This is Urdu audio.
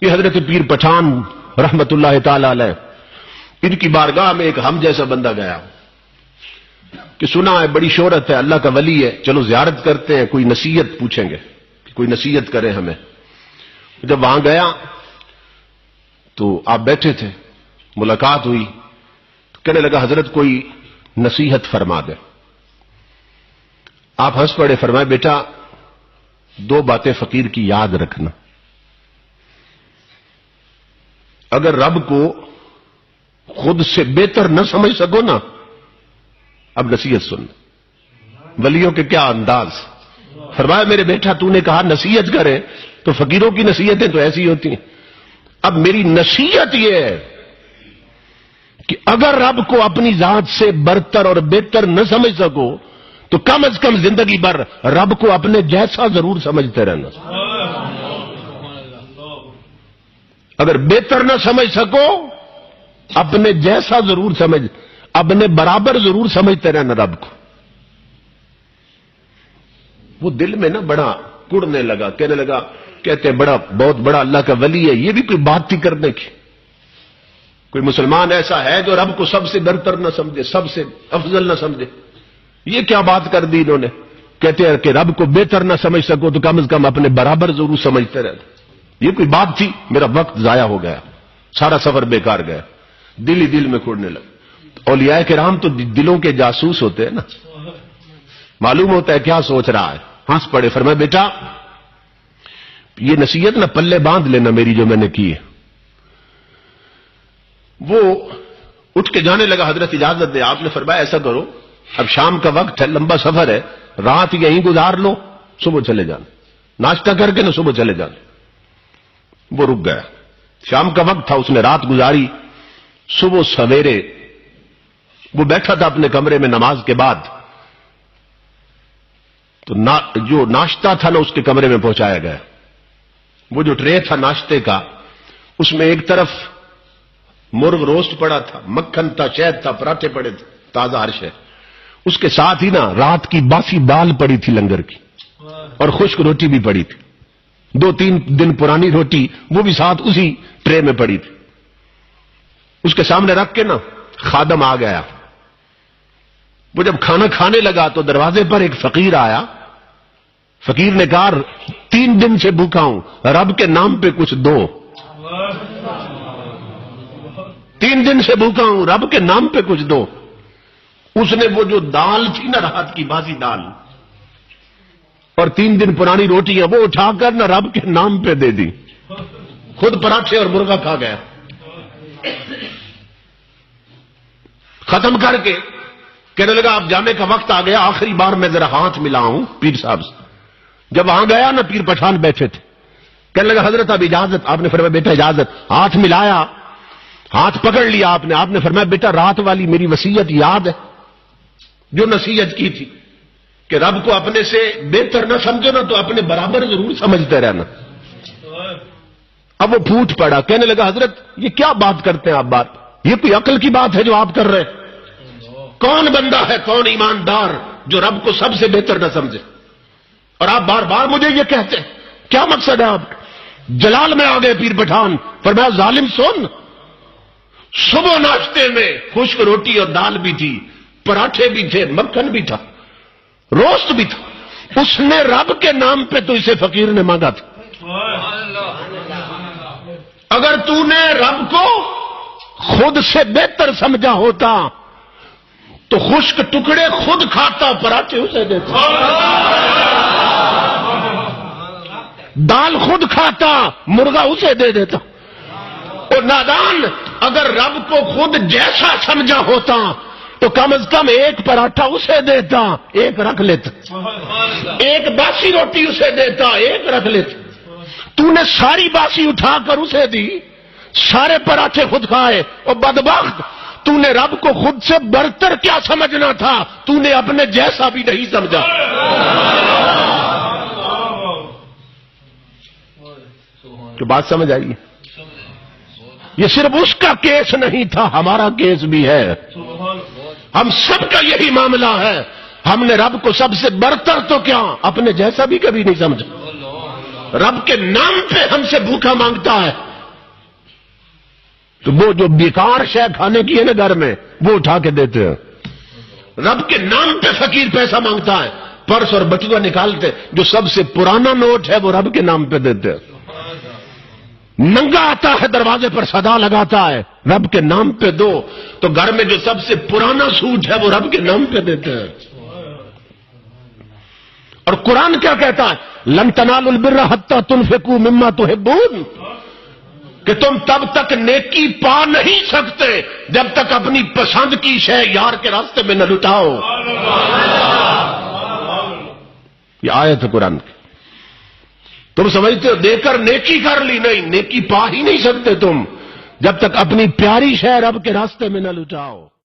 یہ حضرت پیر پٹھان رحمت اللہ تعالی علیہ، ان کی بارگاہ میں ایک ہم جیسا بندہ گیا کہ سنا ہے بڑی شہرت ہے، اللہ کا ولی ہے، چلو زیارت کرتے ہیں، کوئی نصیحت پوچھیں گے کہ کوئی نصیحت کرے ہمیں۔ جب وہاں گیا تو آپ بیٹھے تھے، ملاقات ہوئی تو کہنے لگا حضرت کوئی نصیحت فرما دے۔ آپ ہنس پڑے، فرمائے بیٹا 2 باتیں فقیر کی یاد رکھنا، اگر رب کو خود سے بہتر نہ سمجھ سکو نا، اب نصیحت سن، ولیوں کے کیا انداز۔ فرمایا میرے بیٹا تو نے کہا نصیحت کرے تو فقیروں کی نصیحتیں تو ایسی ہوتی ہیں، اب میری نصیحت یہ ہے کہ اگر رب کو اپنی ذات سے برتر اور بہتر نہ سمجھ سکو تو کم از کم زندگی بھر رب کو اپنے جیسا ضرور سمجھتے رہنا۔ اگر بہتر نہ سمجھ سکو اپنے جیسا ضرور سمجھ، اپنے برابر ضرور سمجھتے رہنا رب کو۔ وہ دل میں نا بڑا کڑنے لگا، کہنے لگا کہتے بہت بڑا اللہ کا ولی ہے، یہ بھی کوئی بات تھی کرنے کی؟ کوئی مسلمان ایسا ہے جو رب کو سب سے برتر نہ سمجھے، سب سے افضل نہ سمجھے؟ یہ کیا بات کر دی انہوں نے؟ کہتے ہیں کہ رب کو بہتر نہ سمجھ سکو تو کم از کم اپنے برابر ضرور سمجھتے رہنا۔ یہ کوئی بات تھی؟ میرا وقت ضائع ہو گیا، سارا سفر بیکار گیا، دل ہی دل میں کھڑنے لگا۔ اولیاء کرام تو دلوں کے جاسوس ہوتے ہیں نا، معلوم ہوتا ہے کیا سوچ رہا ہے۔ ہنس پڑے، فرمائے بیٹا یہ نصیحت نہ پلے باندھ لینا میری جو میں نے کی ہے۔ وہ اٹھ کے جانے لگا، حضرت اجازت دے۔ آپ نے فرمایا ایسا کرو، اب شام کا وقت ہے، لمبا سفر ہے، رات یہیں گزار لو، صبح چلے جانا، ناشتہ کر کے نہ صبح چلے جانا۔ وہ رک گیا، شام کا وقت تھا، اس نے رات گزاری۔ صبح سویرے وہ بیٹھا تھا اپنے کمرے میں نماز کے بعد، تو جو ناشتہ تھا نا اس کے کمرے میں پہنچایا گیا۔ وہ جو ٹرے تھا ناشتے کا، اس میں ایک طرف مرغ روسٹ پڑا تھا، مکھن تھا، شہد تھا، پراٹھے پڑے تھے، تازہ ہر شے۔ اس کے ساتھ ہی نا رات کی باسی دال پڑی تھی لنگر کی، اور خشک روٹی بھی پڑی تھی، 2-3 دن پرانی روٹی، وہ بھی ساتھ اسی ٹرے میں پڑی تھی۔ اس کے سامنے رکھ کے نا خادم آ گیا۔ وہ جب کھانا کھانے لگا تو دروازے پر ایک فقیر آیا۔ فقیر نے کہا 3 دن سے بھوکا ہوں، رب کے نام پہ کچھ دو۔ 3 دن سے بھوکا ہوں، رب کے نام پہ کچھ دو۔ اس نے وہ جو دال تھی نا رات کی باسی دال اور 3 دن پرانی روٹیاں، وہ اٹھا کر نہ رب کے نام پہ دے دی، خود پراٹھے اور مرغا کھا گیا۔ ختم کر کے کہنے لگا اب جانے کا وقت آ گیا، آخری بار میں ذرا ہاتھ ملا ہوں پیر صاحب سے۔ جب وہاں گیا نا پیر پٹھان بیٹھے تھے، کہنے لگا حضرت اب اجازت۔ آپ نے فرمایا بیٹا اجازت۔ ہاتھ ملایا، ہاتھ پکڑ لیا آپ نے۔ آپ نے فرمایا بیٹا رات والی میری وصیت یاد ہے جو نصیحت کی تھی کہ رب کو اپنے سے بہتر نہ سمجھو نا تو اپنے برابر ضرور سمجھتے رہنا۔ اب وہ پھوٹ پڑا، کہنے لگا حضرت یہ کیا بات کرتے ہیں آپ؟ بات یہ کوئی عقل کی بات ہے جو آپ کر رہے ہیں؟ کون بندہ ہے، کون ایماندار جو رب کو سب سے بہتر نہ سمجھے؟ اور آپ بار بار مجھے یہ کہتے ہیں، کیا مقصد ہے آپ؟ جلال میں آ گئے پیر پٹھان، فرمایا ظالم سن، صبح ناشتے میں خشک روٹی اور دال بھی تھی، پراٹھے بھی تھے، مکھن بھی تھا، روسٹ بھی تھا، اس نے رب کے نام پہ تو اسے فقیر نے مانگا تھا۔ اگر تو نے رب کو خود سے بہتر سمجھا ہوتا تو خشک ٹکڑے خود کھاتا، پراٹھے اسے دیتا، دال خود کھاتا، مرغا اسے دے دیتا۔ اور نادان اگر رب کو خود جیسا سمجھا ہوتا تو کم از کم ایک پراٹھا اسے دیتا، ایک رکھ لیتا، ایک باسی روٹی اسے دیتا، ایک رکھ لیتا۔ تو نے ساری باسی اٹھا کر اسے دی، سارے پراٹھے خود کھائے، اور بدبخت تو نے رب کو خود سے برتر کیا سمجھنا تھا، تو نے اپنے جیسا بھی نہیں سمجھا۔ تو بات سمجھ آئی؟ یہ صرف اس کا کیس نہیں تھا، ہمارا کیس بھی ہے، ہم سب کا یہی معاملہ ہے۔ ہم نے رب کو سب سے برتر تو کیا اپنے جیسا بھی کبھی نہیں سمجھا۔ رب کے نام پہ ہم سے بھوکا مانگتا ہے، تو وہ جو بیکار شے کھانے کی ہے نا گھر میں وہ اٹھا کے دیتے ہیں. رب کے نام پہ فقیر پیسہ مانگتا ہے, پرس اور بٹوا نکالتے, جو سب سے پرانا نوٹ ہے وہ رب کے نام پہ دیتے ہیں. ننگا آتا ہے دروازے پر صدا لگاتا ہے رب کے نام پہ دو, تو گھر میں جو سب سے پرانا سوٹ ہے وہ رب کے نام پہ دیتے ہیں. اور قرآن کیا کہتا ہے, لن تنالوا البر حتی تنفقوا مما تحبون, کہ تم تب تک نیکی پا نہیں سکتے جب تک اپنی پسند کی شے یار کے راستے میں نہ لٹاؤ. یہ آیت ہے قرآن کی. تم سمجھتے ہو دے کر نیکی کر لی, نہیں, نیکی پا ہی نہیں سکتے تم جب تک اپنی پیاری شے رب کے راستے میں نہ لٹاؤ.